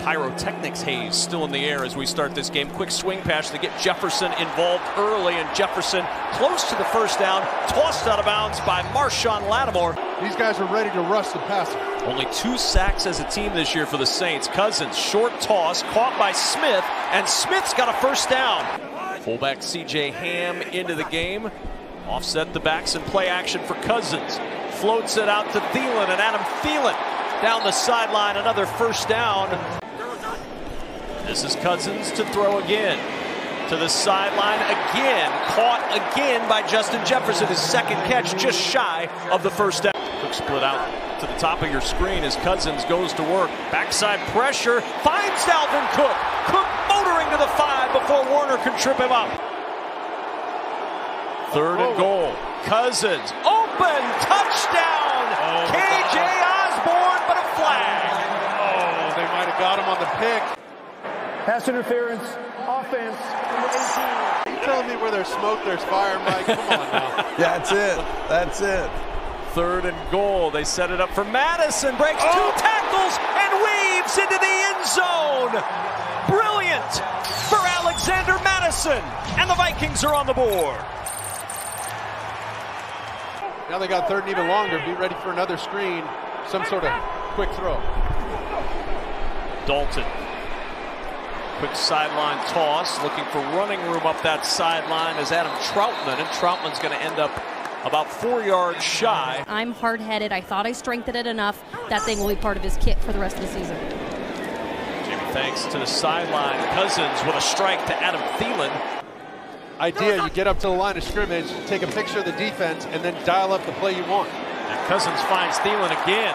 pyrotechnics haze still in the air as we start this game. Quick swing pass to get Jefferson involved early, and Jefferson close to the first down, tossed out of bounds by Marshawn Lattimore. These guys are ready to rush the passer. Only 2 sacks as a team this year for the Saints. Cousins, short toss, caught by Smith, and Smith's got a first down. Fullback C.J. Ham into the game. Offset the backs and play action for Cousins. Floats it out to Thielen, and Adam Thielen down the sideline, another first down. This is Cousins to throw again. To the sideline again. Caught again by Justin Jefferson. His second catch just shy of the first down. Quick split out to the top of your screen as Cousins goes to work. Backside pressure. Finds Dalvin Cook. Cook motoring to the 5 before Warner can trip him up. Third and goal. Cousins. Open. Touchdown. KJ Osborne, but a flag. Oh, they might have got him on the pick. Pass interference. Offense. Number 18. You telling me where there's smoke, there's fire, Mike? Come on now. That's it. That's it. Third and goal. They set it up for Madison. Breaks 2 tackles and weaves into the end zone. Brilliant for Alexander Madison. And the Vikings are on the board. Now they got third and even longer. Be ready for another screen. Some sort of quick throw. Dalton. Quick sideline toss. Looking for running room up that sideline is Adam Troutman. And Troutman's going to end up about 4 yards shy. I'm hard-headed. I thought I strengthened it enough. That thing will be part of his kit for the rest of the season. Jamie thanks to the sideline. Cousins with a strike to Adam Thielen. Idea, you get up to the line of scrimmage, take a picture of the defense, and then dial up the play you want. And Cousins finds Thielen again.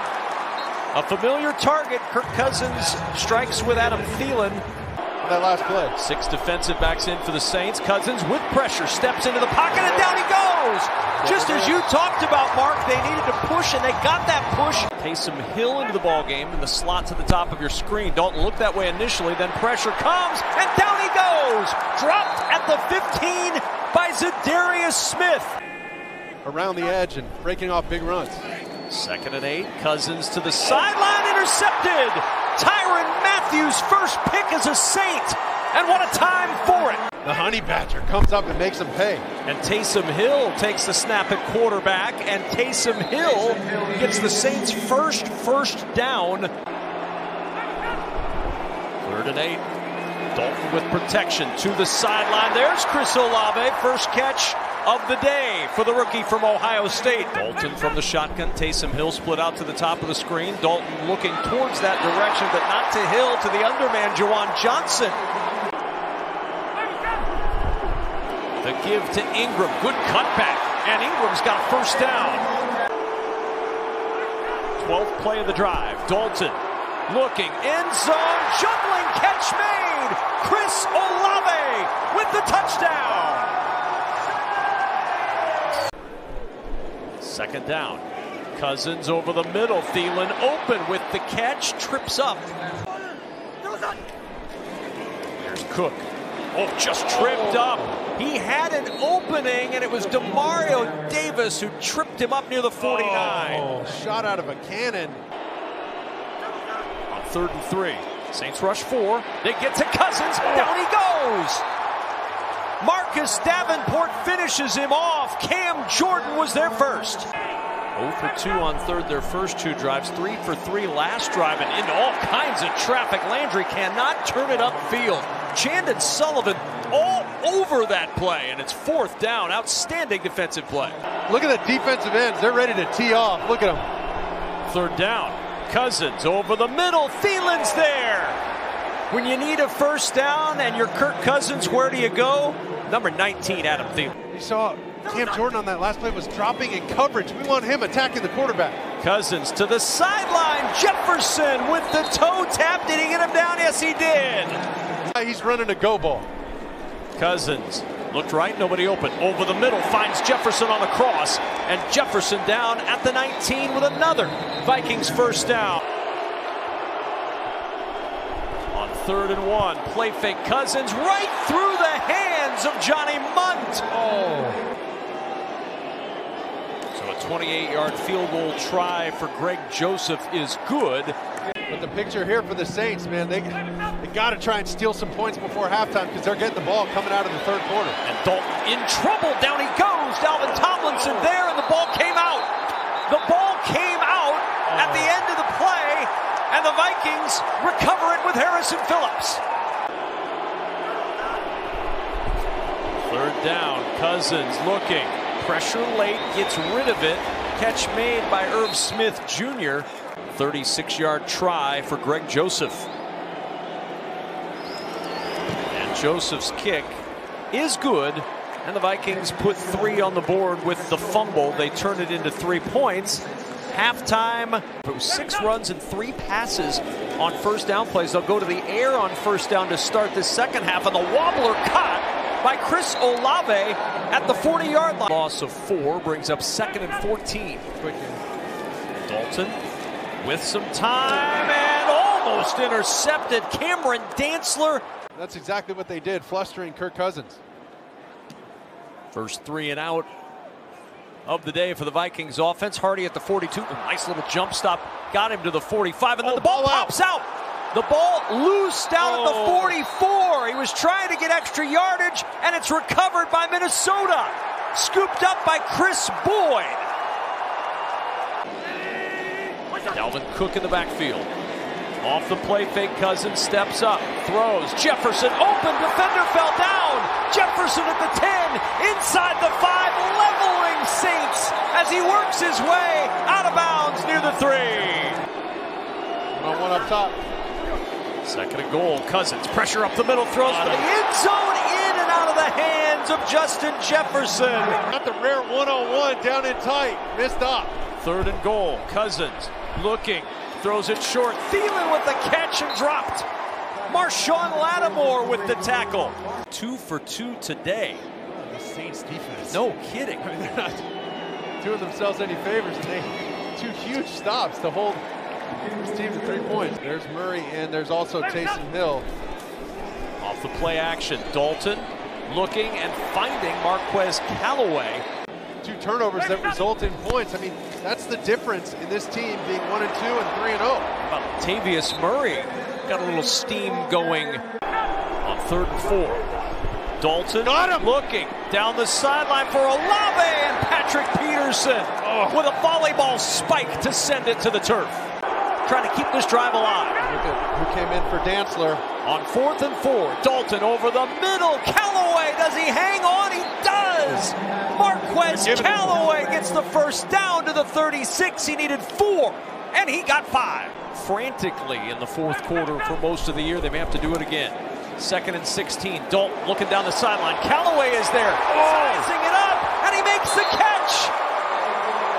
A familiar target. Kirk Cousins strikes with Adam Thielen. On that last play. 6 defensive backs in for the Saints. Cousins with pressure steps into the pocket and down he goes. Just as you talked about, Mark, they needed to push and they got that push. Taysom Hill into the ball game in the slot to the top of your screen. Dalton looked that way initially, then pressure comes and down he goes. Dropped at the 15 by Zadarius Smith. Around the edge and breaking off big runs. 2nd and 8. Cousins to the sideline, intercepted. Tyrann Mathieu first pick as a Saint, and what a time for it. The Honey Badger comes up and makes him pay. And Taysom Hill takes the snap at quarterback, and Taysom Hill gets the Saints' first down. 3rd and 8. Dalton with protection to the sideline. There's Chris Olave, first catch of the day for the rookie from Ohio State. Dalton from the shotgun. Taysom Hill split out to the top of the screen. Dalton looking towards that direction, but not to Hill, to the underman, Juwan Johnson. The give to Ingram. Good cutback. And Ingram's got a first down. 12th play of the drive. Dalton looking. End zone. Juggling catch made. Chris Olave with the touchdown. 2nd down. Cousins over the middle. Thielen open with the catch. Trips up. There's Cook. Oh, just tripped up. He had an opening, and it was Demario Davis who tripped him up near the 49. Oh, shot out of a cannon. On 3rd and 3. Saints rush 4. They get to Cousins. Down he goes. Marcus Davenport finishes him off. Cam Jordan was there first. 0 for 2 on 3rd, their first 2 drives. 3 for 3 last drive, and into all kinds of traffic. Landry cannot turn it upfield. Chandon Sullivan all over that play, and it's 4th down. Outstanding defensive play. Look at the defensive ends. They're ready to tee off. Look at them. 3rd down. Cousins over the middle. Thielen's there. When you need a first down and you're Kirk Cousins, where do you go? Number 19, Adam Thielen. You saw Cam Jordan on that last play was dropping in coverage. We want him attacking the quarterback. Cousins to the sideline. Jefferson with the toe tap. Did he get him down? Yes, he did. He's running a go ball. Cousins looked right, nobody open. Over the middle, finds Jefferson on the cross. And Jefferson down at the 19 with another Vikings first down. On 3rd and 1, play fake Cousins right through the hands of Johnny Munt. Oh. So a 28-yard field goal try for Greg Joseph is good. But the picture here for the Saints, man, they got to try and steal some points before halftime because they're getting the ball coming out of the third quarter. And Dalton in trouble. Down he goes. Dalvin Tomlinson there, and the ball came out. The ball came out at the end of the play, and the Vikings recover it with Harrison Phillips. Third down, Cousins looking. Pressure late, gets rid of it. Catch made by Irv Smith Jr. 36-yard try for Greg Joseph. And Joseph's kick is good. And the Vikings put 3 on the board with the fumble. They turn it into 3 points. Halftime, it was 6 runs and 3 passes on first down plays. They'll go to the air on first down to start this second half. And the wobbler caught by Chris Olave at the 40-yard line. Loss of 4 brings up 2nd and 14. Dalton with some time and almost intercepted. Cameron Dantzler. That's exactly what they did, flustering Kirk Cousins. First 3 and out of the day for the Vikings offense. Hardy at the 42. A nice little jump stop. Got him to the 45, and then the ball pops out. The ball loose down at the 44. He was trying to get extra yardage, and it's recovered by Minnesota. Scooped up by Chris Boyd. Dalvin Cook in the backfield. Off the play fake, Cousins steps up, throws. Jefferson open, defender fell down. Jefferson at the 10, inside the 5, leveling Saints as he works his way out of bounds near the 3. One up top. Second and goal, Cousins, pressure up the middle, throws for the end zone, in and out of the hands of Justin Jefferson. Got the rare one-on-one down in tight, missed up. Third and goal, Cousins looking, throws it short. Thielen with the catch and dropped. Marshawn Lattimore with the tackle. 2 for 2 today. The Saints defense. No kidding. They're not doing themselves any favors. They 2 huge stops to hold this team to 3 points. There's Murray and there's also Taysom Hill. Off the play action, Dalton looking and finding Marquez Callaway. 2 turnovers that result in points. I mean, that's the difference in this team being 1-2 and 3-0. About Latavius Murray got a little steam going on 3rd and 4. Dalton got him. Looking down the sideline for Olave, and Patrick Peterson with a volleyball spike to send it to the turf. Trying to keep this drive alive. Look at who came in for Dantzler. On 4th and 4, Dalton over the middle. Callaway, does he hang on? He does! Marquez Callaway gets the first down to the 36. He needed 4, and he got 5. Frantically in the 4th quarter for most of the year. They may have to do it again. 2nd and 16. Dalton looking down the sideline. Callaway is there, sizing it up, and he makes the catch.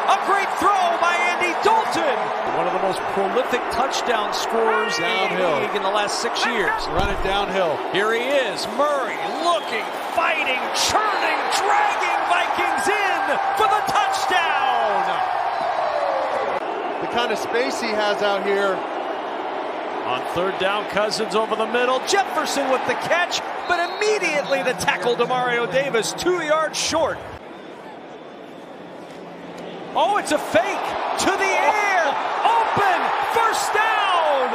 A great throw by Andy Dalton. One of the most prolific touchdown scorers in the league in the last 6 years. Run it downhill. Here he is, Murray looking, fighting, churning, dragging Vikings in for the touchdown. The kind of space he has out here. On 3rd down, Cousins over the middle. Jefferson with the catch, but immediately the tackle to Mario Davis, 2 yards short. Oh, it's a fake to the air. Open, first down.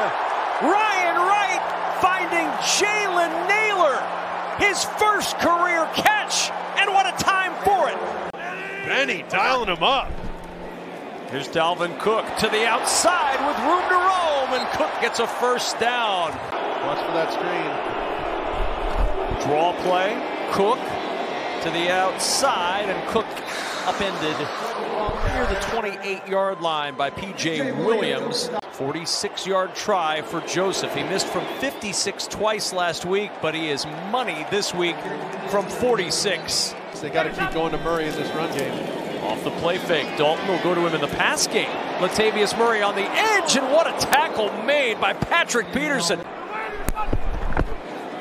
Ryan Wright finding Jalen Naylor. His first career catch, and what a time for it. Benny dialing him up. Here's Dalvin Cook to the outside with room to roam, and Cook gets a first down. Watch for that screen. Draw play, Cook to the outside, and Cook upended near the 28-yard line by P.J. Williams. 46-yard try for Joseph. He missed from 56 twice last week, but he is money this week from 46. They got to keep going to Murray in this run game. Off the play fake, Dalton will go to him in the pass game. Latavius Murray on the edge, and what a tackle made by Patrick Peterson.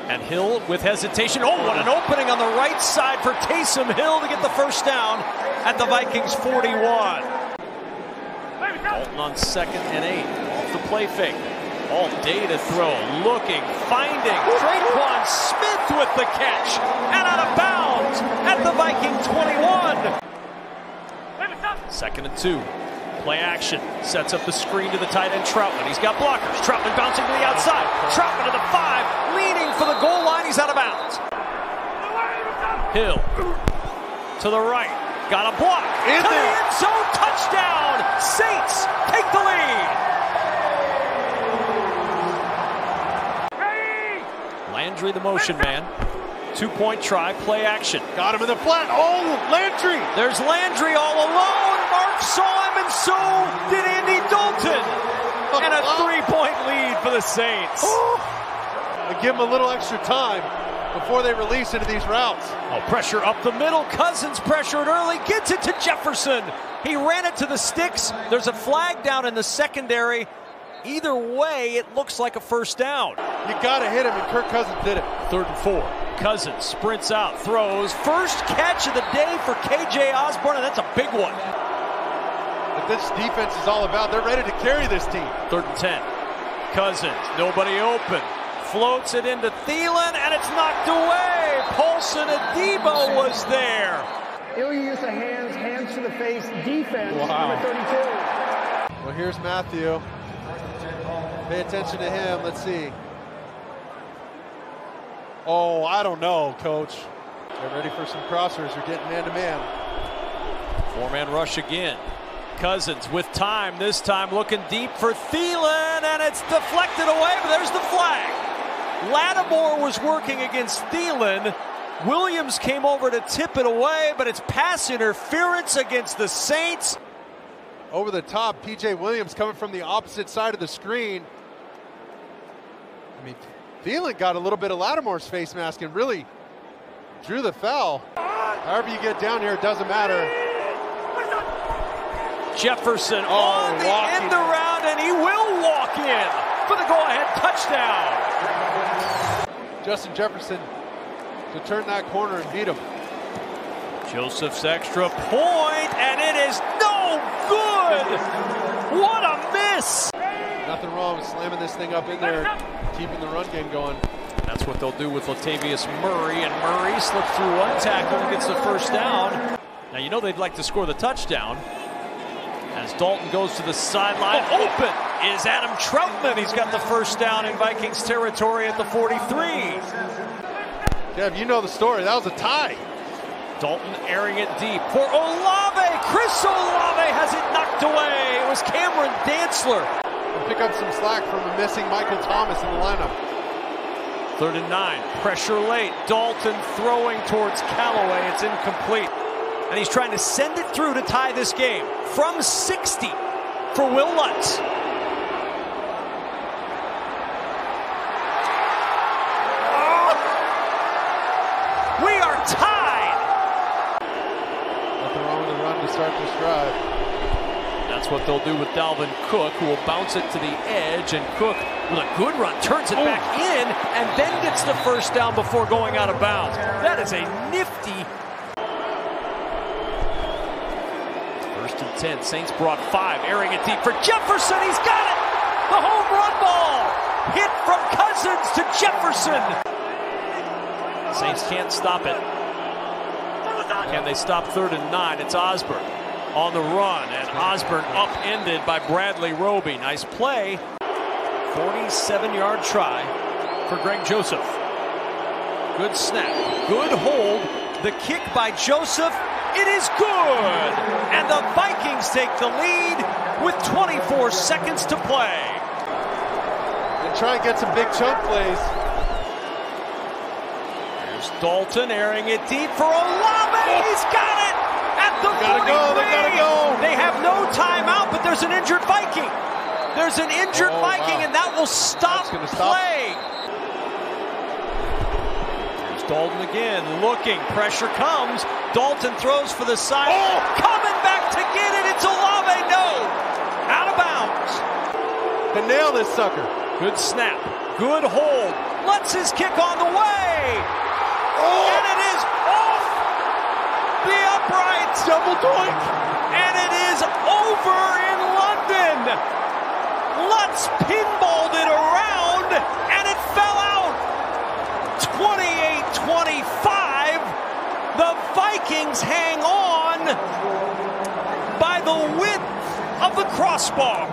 And Hill with hesitation. Oh, what an opening on the right side for Taysom Hill to get the first down at the Vikings 41. Dalton on 2nd and 8. Off the play fake. All day to throw. Looking, finding. Traquan Smith with the catch. And out of bounds at the Viking 21. 2nd and 2. Play action. Sets up the screen to the tight end Troutman. He's got blockers. Troutman bouncing to the outside. Troutman to the 5. Leaning for the goal line. He's out of bounds. Hill to the right. Got a block. In to the there. end zone. Touchdown. Saints take the lead. Landry, the motion man. 2-point try. Play action. Got him in the flat. Oh, Landry. There's Landry all alone. Mark saw him, and so did Andy Dalton. And a 3-point lead for the Saints. They give him a little extra time before they release into these routes. Oh, pressure up the middle. Cousins pressured early. Gets it to Jefferson. He ran it to the sticks. There's a flag down in the secondary. Either way, it looks like a first down. You got to hit him, and Kirk Cousins did it. 3rd and 4. Cousins sprints out, throws. First catch of the day for KJ Osborne, and that's a big one. But this defense is all about. They're ready to carry this team. 3rd and 10. Cousins, nobody open. Floats it into Thielen, and it's knocked away. Paulson Adebo was there. Illegal use of hands to the face, defense, number 32. Well, here's Matthew. Pay attention to him. Let's see. Oh, I don't know, Coach. Get ready for some crossers. You're getting man-to-man. 4-man rush again. Cousins with time, this time looking deep for Thielen, and it's deflected away, but there's the flag. Lattimore was working against Thielen. Williams came over to tip it away, but it's pass interference against the Saints. Over the top, P.J. Williams coming from the opposite side of the screen. I mean, Thielen got a little bit of Lattimore's face mask and really drew the foul. However you get down here, it doesn't matter. Jefferson on the end around, and he will walk in for the go-ahead touchdown. Justin Jefferson to turn that corner and beat him. Joseph's extra point, and it is no good. What a miss. Nothing wrong with slamming this thing up in there, keeping the run game going. That's what they'll do with Latavius Murray, and Murray slips through one tackle and gets the first down. Now, you know they'd like to score the touchdown. As Dalton goes to the sideline, open is Adam Troutman. He's got the first down in Vikings territory at the 43. Kev, you know the story. That was a tie. Dalton airing it deep for Olave. Chris Olave has it knocked away. It was Cameron Dantzler. We'll pick up some slack from a missing Michael Thomas in the lineup. 3rd and 9. Pressure late. Dalton throwing towards Callaway. It's incomplete. And he's trying to send it through to tie this game. From 60 for Will Lutz. We are tied. Nothing wrong with the run to start this drive. That's what they'll do with Dalvin Cook, who will bounce it to the edge. And Cook, with a good run, turns it back in and then gets the first down before going out of bounds. That is a nifty. 1st and 10. Saints brought 5, airing it deep for Jefferson. He's got it. The home run ball hit from Cousins to Jefferson. Saints can't stop it. Can they stop 3rd and 9? It's Osborne on the run, and Osborne upended by Bradley Roby. Nice play. 47-yard try for Greg Joseph. Good snap, good hold. The kick by Joseph, it is good. And the Vikings take the lead with 24 seconds to play. And try and get some big chunk plays. There's Dalton airing it deep for Olave. He's got it at the 43. They gotta go. They have no timeout, but there's an injured Viking. There's an injured Viking, and that will stop play. There's Dalton again, looking. Pressure comes. Dalton throws for the side. Coming back to get it. It's Olave. No. Out of bounds. To nail this sucker. Good snap. Good hold. Lutz his kick on the way. And it is off the upright. Double doink. And it is over in London. Lutz pinballed it around, and it fell out. 28-25. The Vikings hang on by the width of the the crossbar.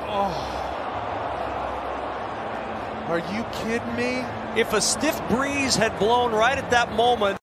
Oh. Are you kidding me? If a stiff breeze had blown right at that moment,